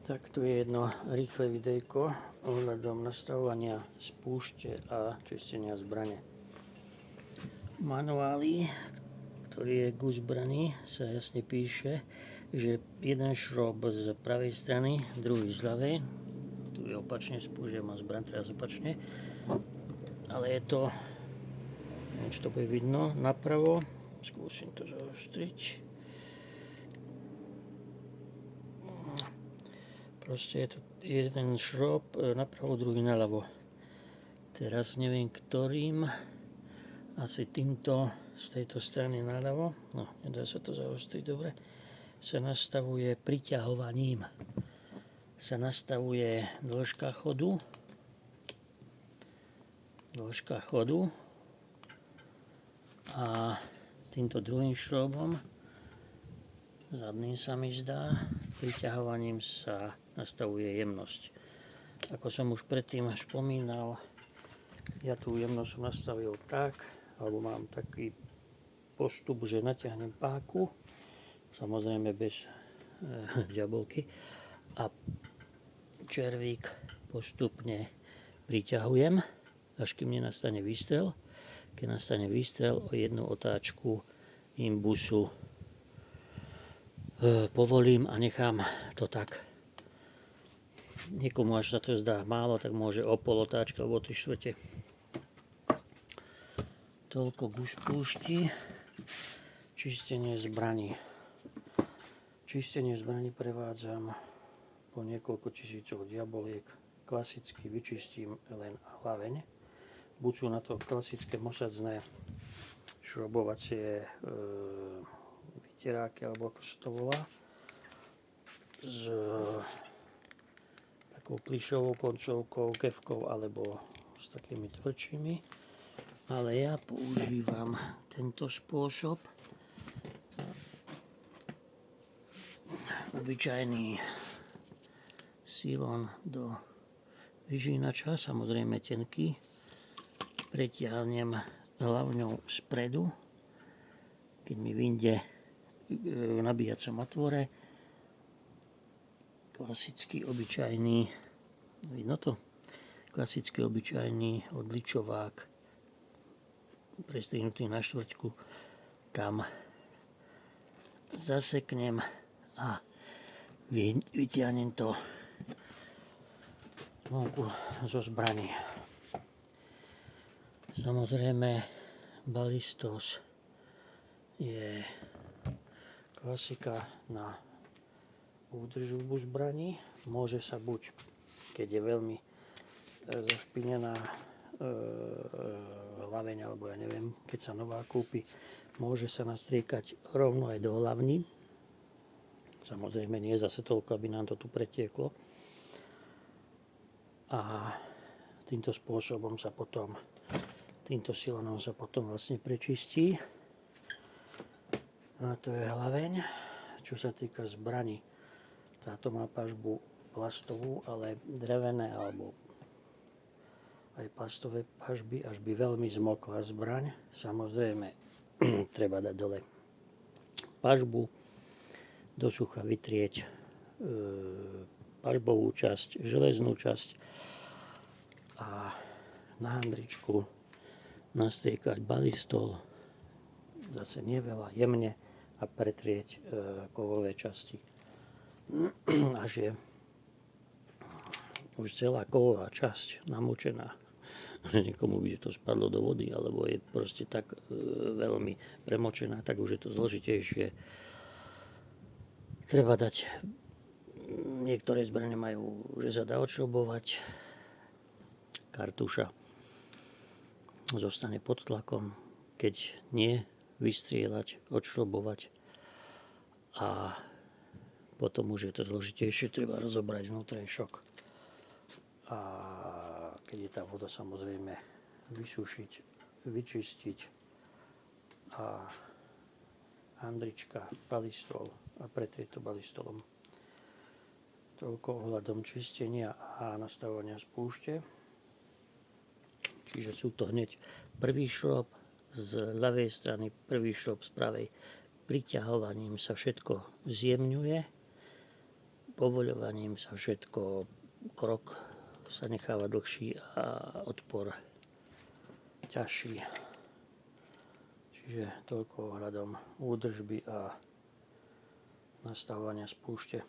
Tak tu je jedno rýchle videjko ohľadom nastavovania spúšte a čistenia zbrane. V manuáli, ktorý je k zbrani, sa jasne píše, že jeden šrob z pravej strany, druhý z ľavej. Tu je opačne spúšť, mám zbraň teraz opačne. Ale je to, neviem, či to bude vidno, napravo. Skúsim to zaostriť. Proste je tu jeden šrob napravo, druhý naľavo. Teraz neviem ktorým, asi týmto z tejto strany naľavo, no nedá sa to zaostriť dobre, sa nastavuje priťahovaním. Sa nastavuje dĺžka chodu a týmto druhým šrobom, zadným sa mi zdá, priťahovaním sa nastavuje jemnosť. Ako som už predtým spomínal, ja tú jemnosť som nastavil tak, alebo mám taký postup, že natiahnem páku, samozrejme bez ďabolky, a červík postupne priťahujem, až kým nenastane výstrel. Keď nastane výstrel, o jednu otáčku imbusu povolím a nechám to tak. Niekomu až sa to zdá málo, tak môže o pol otáčky alebo 3/4. Toľko k spúšti. Čistenie zbraní. Čistenie zbraní prevádzam po niekoľko tisícoch diaboliek. Klasicky vyčistím len hlaveň. Buď sú na to klasické mosadzné šrobovacie vyteráky, alebo ako sa to volá, s takou plyšovou koncovkou, kefkou alebo s takými tvrdšími. Ale ja používam tento spôsob. Obyčajný silon do vyžínača, samozrejme tenký. Pretiahnem hlavňou spredu, keď mi vyjde nabíjacom otvore. Klasický obyčajný, vidno to? Klasický obyčajný odličovák prestrihnutý na štvrťku. Tam zaseknem a vytiahnem to vonku zo zbraní. Samozrejme, balistos je klasika na údržbu zbraní. Môže sa buď, keď je veľmi zašpinená hlaveň, alebo ja neviem, keď sa nová kúpi, môže sa nastriekať rovno aj do hlavní. Samozrejme nie zase toľko, aby nám to tu pretieklo. A týmto spôsobom sa potom, týmto silonom sa potom vlastne prečistí. A to je hlaveň. Čo sa týka zbraní, táto má pažbu plastovú, ale drevené alebo aj plastové pažby, až by veľmi zmokla zbraň. Samozrejme, treba dať dole pažbu, do sucha vytrieť pažbovú časť, železnú časť a na handričku nastriekať balistol, zase nie veľa, jemne, a pretrieť kovové časti. Až je už celá kovová časť namočená, že niekomu by to spadlo do vody, alebo je proste tak veľmi premočená, tak už je to zložitejšie. Treba dať, niektoré zbrane majú, že sa dá odšrobovať, kartuša zostane pod tlakom, keď nie, vystrieľať, odšrobovať a potom už je to zložitejšie, treba rozobrať vnútrejšok a keď je tá voda, samozrejme vysušiť, vyčistiť a handrička, balistol a pretrieť to balistolom. Toľko ohľadom čistenia a nastavovania spúšte. Čiže sú to hneď prvý šrob z ľavej strany, prvý šrob z pravej. Priťahovaním sa všetko zjemňuje. povoľovaním sa všetko, krok sa necháva dlhší a odpor ťažší. Čiže toľko ohľadom údržby a nastavovania spúšte.